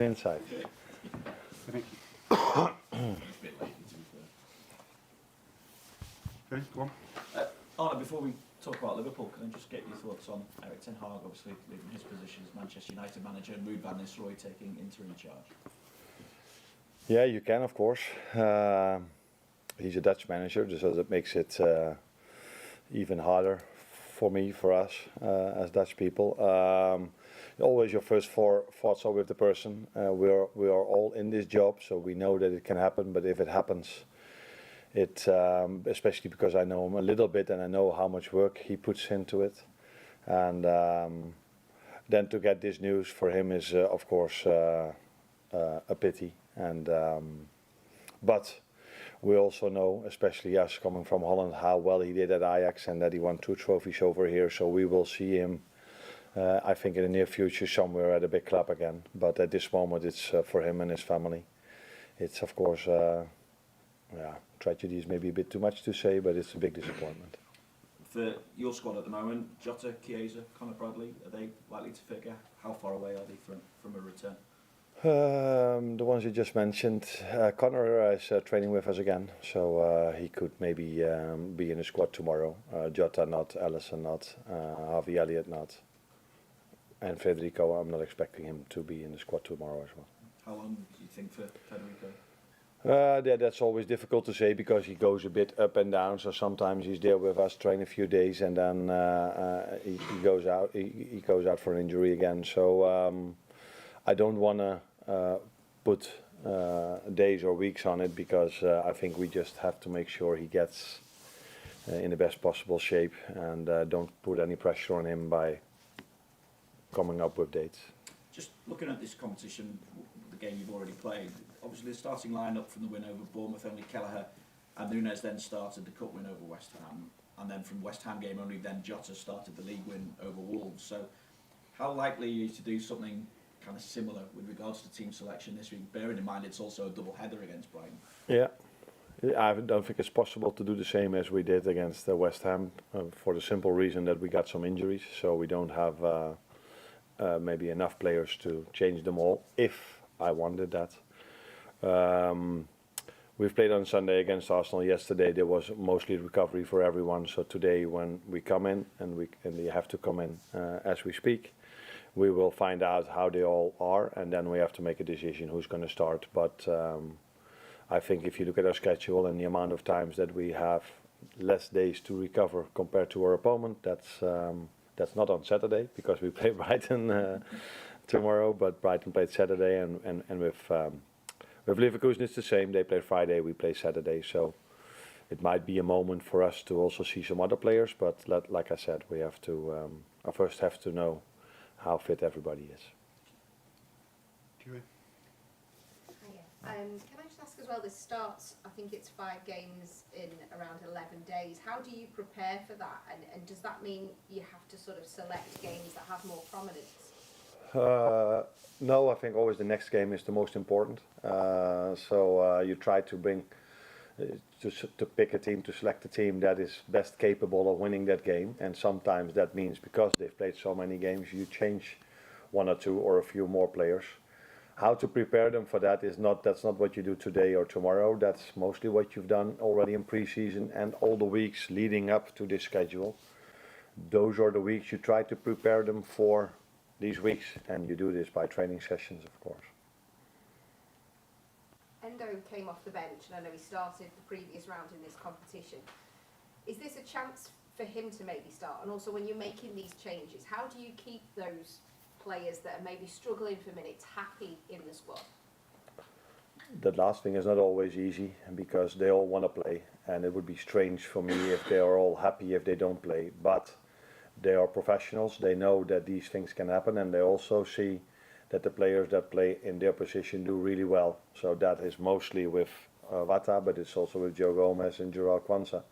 Inside. Thank you. Okay, go on. Arne, before we talk about Liverpool, can I just get your thoughts on Erik ten Hag, obviously leaving his position as Manchester United manager, and Ruud van Nistelrooy taking interim charge? Yeah, you can, of course. He's a Dutch manager, so that makes it even harder for me, for us, as Dutch people. Always your first thoughts are with the person. We are all in this job, so we know that it can happen. But if it happens, especially because I know him a little bit and I know how much work he puts into it, and then to get this news for him is, of course, a pity. And but we also know, especially us coming from Holland, how well he did at Ajax and that he won 2 trophies over here. So we will see him, I think, in the near future somewhere at a big club again. But at this moment, it's for him and his family. It's, of course, tragedy is maybe a bit too much to say, but it's a big disappointment. For your squad at the moment, Jota, Chiesa, Conor Bradley, are they likely to figure? How far away are they from a return? The ones you just mentioned, Conor is training with us again, so he could maybe be in the squad tomorrow. Jota not, Alisson not, Harvey Elliott not, and Federico, I'm not expecting him to be in the squad tomorrow as well. How long do you think for Federico? That's always difficult to say because he goes a bit up and down. So sometimes he's there with us, train a few days, and then he goes out. He goes out for an injury again. So I don't want to put days or weeks on it because I think we just have to make sure he gets in the best possible shape and don't put any pressure on him by coming up with dates. Just looking at this competition, the game you've already played, obviously the starting line-up from the win over Bournemouth, only Kelleher and Nunes then started the cup win over West Ham, and then from West Ham game only then Jota started the league win over Wolves. So how likely are you to do something kind of similar with regards to team selection this week, bearing in mind it's also a double header against Brighton? Yeah, I don't think it's possible to do the same as we did against West Ham for the simple reason that we got some injuries, so we don't have maybe enough players to change them all if I wanted that. We've played on Sunday against Arsenal yesterday. There was mostly recovery for everyone, so today when we come in, and they have to come in as we speak, we will find out how they all are, and then we have to make a decision who's going to start. But I think if you look at our schedule and the amount of times that we have less days to recover compared to our opponent, that's not on Saturday because we play Brighton tomorrow, but Brighton played Saturday, and with Leverkusen it's the same. They play Friday, we play Saturday, so it might be a moment for us to also see some other players, but like I said, we have to first have to know how fit everybody is. Can I just ask as well, this starts, I think it's 5 games in around 11 days. How do you prepare for that? And does that mean you have to sort of select games that have more prominence? No, I think always the next game is the most important. So you try to bring, to pick a team, to select a team that is best capable of winning that game. And sometimes that means because they've played so many games, you change 1 or 2 or a few more players. How to prepare them for that's not what you do today or tomorrow. That's mostly what you've done already in pre-season and all the weeks leading up to this schedule. Those are the weeks you try to prepare them for these weeks, and you do this by training sessions, of course. Endo came off the bench, and I know he started the previous round in this competition. Is this a chance for him to maybe start? And also, when you're making these changes, how do you keep those players that are maybe struggling for minutes happy in the squad? That last thing is not always easy because they all want to play, and it would be strange for me if they are all happy if they don't play. But they are professionals, they know that these things can happen, and they also see that the players that play in their position do really well. So that is mostly with Wata, but it's also with Joe Gomez and Joao Kwanzaa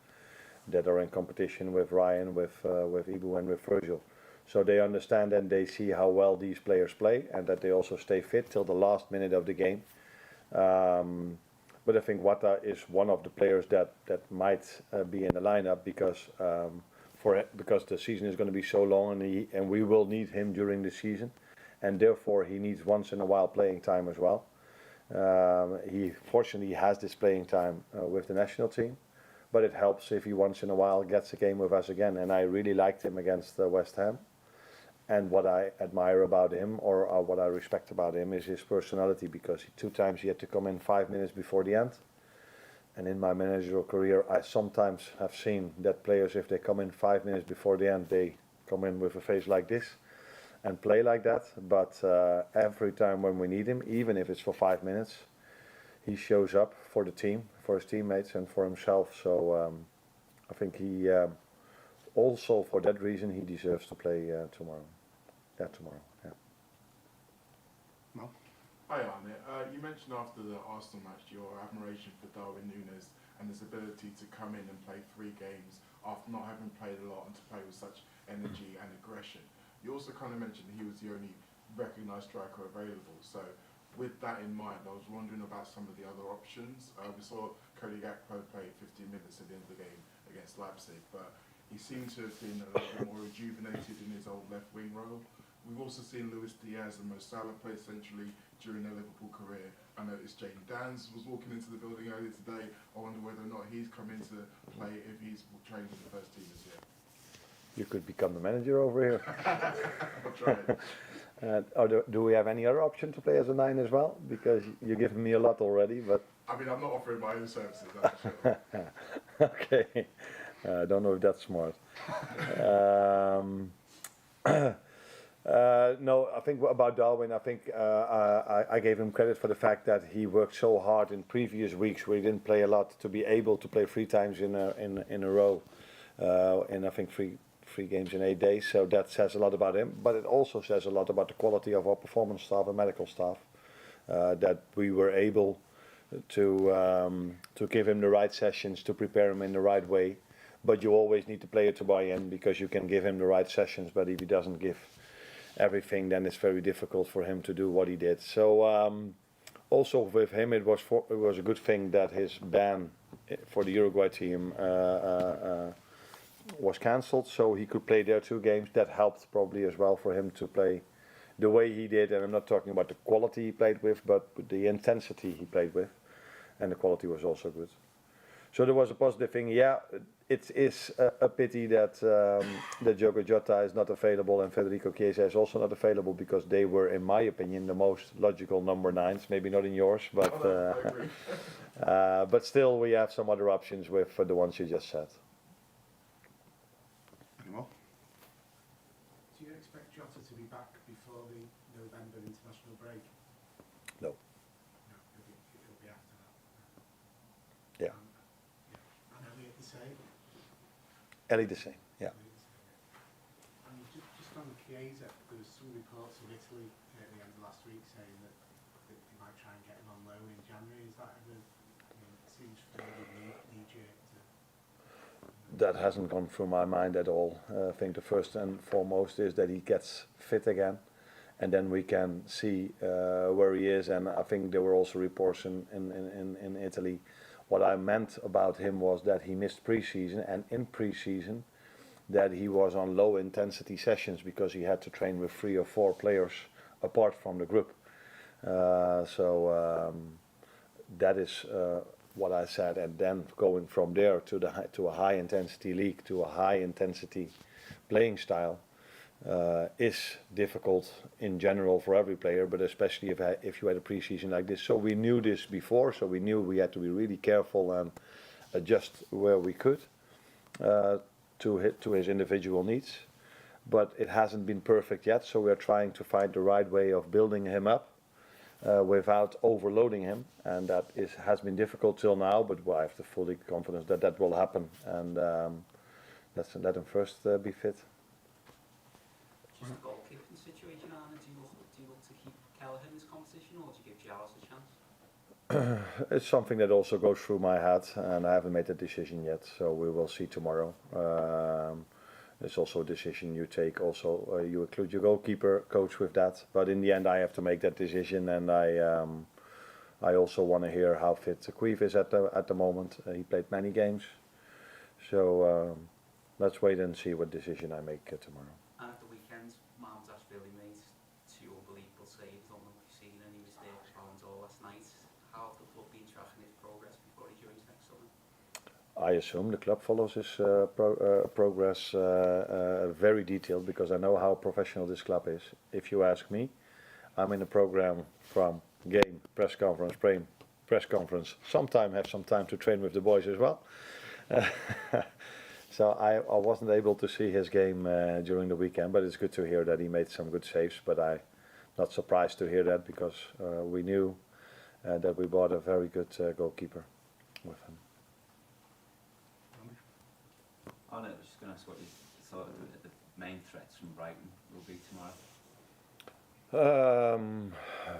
that are in competition with Ryan, with Ibu and with Virgil. So they understand and they see how well these players play and that they also stay fit till the last minute of the game. But I think Wata is one of the players that might be in the lineup because the season is going to be so long and we will need him during the season. and therefore he needs once in a while playing time as well. He fortunately has this playing time with the national team, but it helps if he once in a while gets a game with us again. And I really liked him against West Ham. And what I admire about him, or what I respect about him, is his personality, because 2 times he had to come in 5 minutes before the end. And in my managerial career, I sometimes have seen that players, if they come in 5 minutes before the end, they come in with a face like this and play like that. But every time when we need him, even if it's for 5 minutes, he shows up for the team, for his teammates and for himself. So I think he, also for that reason, he deserves to play tomorrow. Tomorrow. Well, Hi Arne, you mentioned after the Arsenal match your admiration for Darwin Núñez and his ability to come in and play 3 games after not having played a lot and to play with such energy and aggression. You also kind of mentioned he was the only recognised striker available, so with that in mind I was wondering about some of the other options. We saw Cody Gakpo play 15 minutes at the end of the game against Leipzig, but he seemed to have been a little bit more rejuvenated in his old left wing role. We've also seen Luis Diaz and Mo Salah play centrally during their Liverpool career. I noticed Jadon Danns was walking into the building earlier today. I wonder whether or not he's come into play if he's trained with the first team this year. You could become the manager over here. I'll try it. Do we have any other option to play as a 9 as well? Because you're giving me a lot already, but... I mean, I'm not offering my own services, that's for sure. Okay. I don't know if that's smart. No, I think about Darwin, I think I gave him credit for the fact that he worked so hard in previous weeks where he didn't play a lot to be able to play 3 times in a row, and I think three games in 8 days. So that says a lot about him, but it also says a lot about the quality of our performance staff and medical staff, that we were able to give him the right sessions, to prepare him in the right way. But you always need the player to buy in, because you can give him the right sessions, but if he doesn't give everything, then it's very difficult for him to do what he did. So also with him, it was a good thing that his ban for the Uruguay team was cancelled, so he could play their 2 games. That helped probably as well for him to play the way he did. And I'm not talking about the quality he played with, but the intensity he played with, and the quality was also good. So there was a positive thing. Yeah, it is a pity that Diogo Jota is not available and Federico Chiesa is also not available, because they were, in my opinion, the most logical number 9s. Maybe not in yours, but I agree. but still we have some other options with the ones you just said. any more? Do you expect Jota to be back before the November international break? No. No, it'll be after that. Yeah. Yeah. And Elliot the same? Ellie the same. Yeah. And just on Chiesa, there was some reports of Italy at the end of last week saying that they might try and get him on loan in January. Is that ever, it seems fairly knee-jerk to... That hasn't gone through my mind at all. I think the first and foremost is that he gets fit again, and then we can see where he is. And I think there were also reports in Italy. What I meant about him was that he missed pre-season, and in pre-season that he was on low intensity sessions because he had to train with 3 or 4 players apart from the group. So that is what I said, and then going from there to a high intensity league, to a high intensity playing style, is difficult in general for every player, but especially if you had a pre-season like this. So we knew this before, so we knew we had to be really careful and adjust where we could to his individual needs. But it hasn't been perfect yet, so we're trying to find the right way of building him up without overloading him, and that has been difficult till now, but I have the full confidence that that will happen, and let's let him first be fit. Just the goalkeeping situation, Arne, do you look to keep Kelleher in this competition, or do you give Giles a chance? It's something that also goes through my head, and I haven't made a decision yet, so we will see tomorrow. It's also a decision you take. Also, you include your goalkeeper coach with that, but in the end, I have to make that decision, and I also want to hear how fit Queeve is at the moment. He played many games, so let's wait and see what decision I make tomorrow. And at the weekend, Mount Ashville made 2 I assume the club follows his progress very detailed, because I know how professional this club is. If you ask me, I'm in a program from game, press conference, press conference. Sometimes have some time to train with the boys as well. So I wasn't able to see his game during the weekend, but it's good to hear that he made some good saves. But I'm not surprised to hear that, because we knew that we bought a very good goalkeeper with him. I was just going to ask what you thought of the main threats from Brighton will be tomorrow.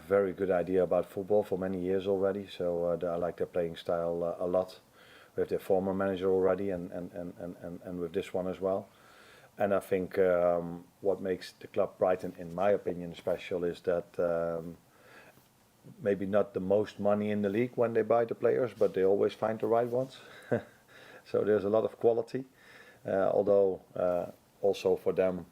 Very good idea about football for many years already, so I like their playing style a lot. With their former manager already, and with this one as well. And I think what makes the club Brighton, in my opinion, special is that maybe not the most money in the league when they buy the players, but they always find the right ones. So there's a lot of quality, although also for them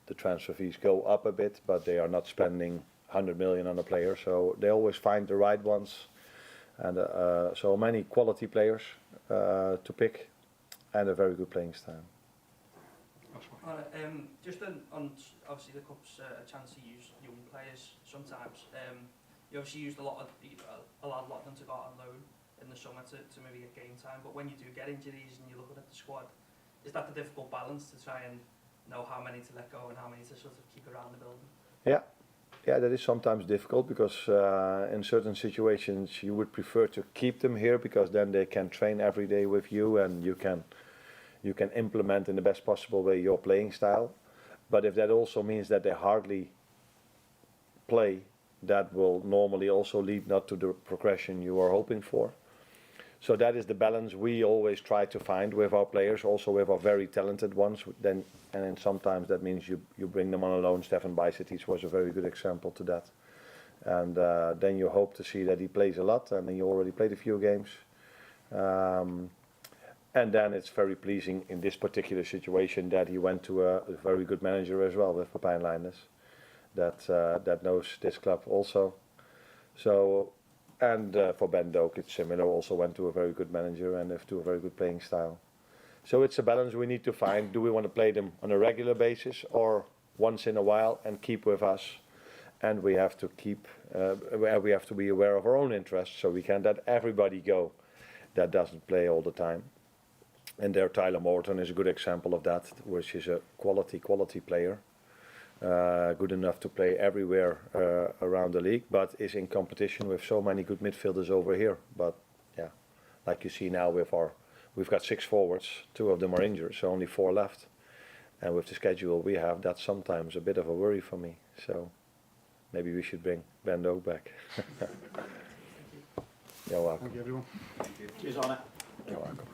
the transfer fees go up a bit, but they are not spending 100 million on a player, so they always find the right ones. And so many quality players to pick, and a very good playing style. Just on obviously the cup's a chance to use young players sometimes. You obviously used a lot of them to go out on loan in the summer to maybe get game time. But when you do get injuries and you're looking at the squad, is that the difficult balance to try and know how many to let go and how many to sort of keep around the building? Yeah, that is sometimes difficult, because in certain situations you would prefer to keep them here, because then they can train every day with you, and you can implement in the best possible way your playing style. But if that also means that they hardly play, that will normally also lead not to the progression you are hoping for. So that is the balance we always try to find with our players, also with our very talented ones. Then sometimes that means you bring them on a loan. Stefan Bijcetic was a very good example to that. And then you hope to see that he plays a lot, and he already played a few games. And then it's very pleasing in this particular situation that he went to a very good manager as well, with Pepijn Leijnders, that knows this club also. So. And for Ben Doak, it's similar. Also went to a very good manager and to a very good playing style. So it's a balance we need to find. Do we want to play them on a regular basis or once in a while and keep with us? And we have to we have to be aware of our own interests, so we can't let everybody go that doesn't play all the time. And there, Tyler Morton is a good example of that, which is a quality player. Good enough to play everywhere around the league, but is in competition with so many good midfielders over here. But yeah, like you see now we've got 6 forwards, 2 of them are injured, so only 4 left. And with the schedule we have, that's sometimes a bit of a worry for me. So maybe we should bring Ben Doak back. You're welcome. Thank you, everyone. Cheers, Arne. You're welcome.